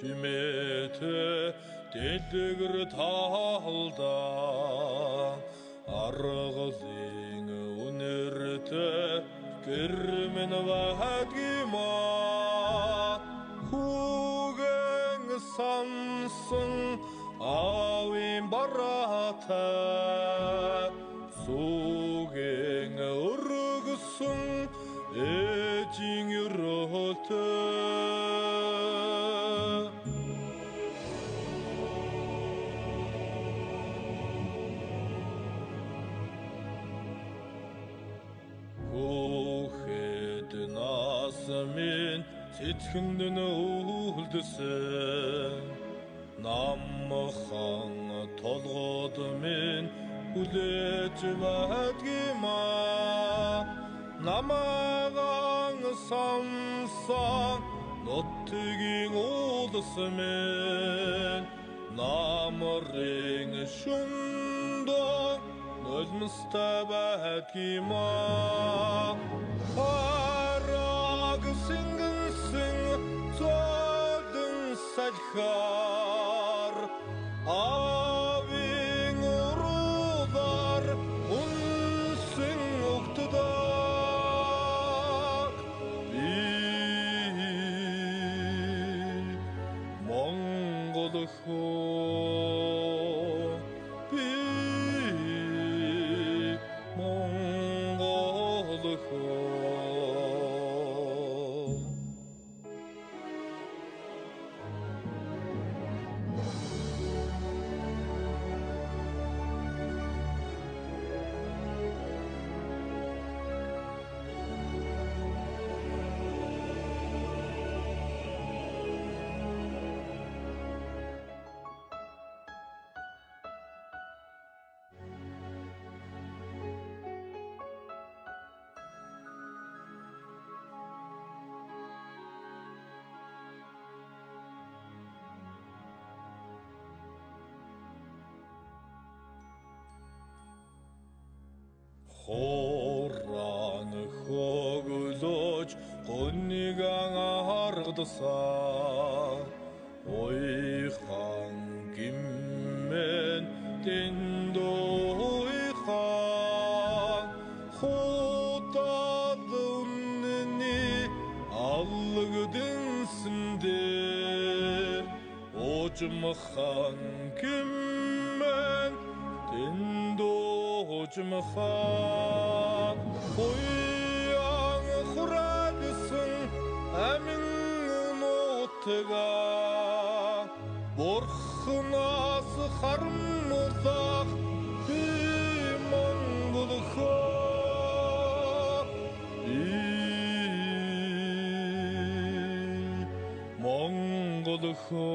Күймете делдігір талда арғызың өнерті кермен вәгіма хугің сансың ауын барата сугің ұрғысың этин юроты Кухеtin asmin Setkindin uldысы Наммахан толғоды мен Үлеті мәдгіма Намаған самсан Ноттығын ұлдысы мен Намырың шүндо Нөлмістәбәт кима Арағы сіңгінсің Зөлдің сәлхар Авин ұрулар Үнсің ұқтыдақ Би Монғолы хо Хоран хогулоч қоннигаң ардыса ойхан киммен тенді ойхан хотады үніне аллыгдынсынде очмахан киммен тенді очмахан қойяң құрадысын әмін ұнотыға борқынасы қарым ұзақ бейман бұлыға монғолыға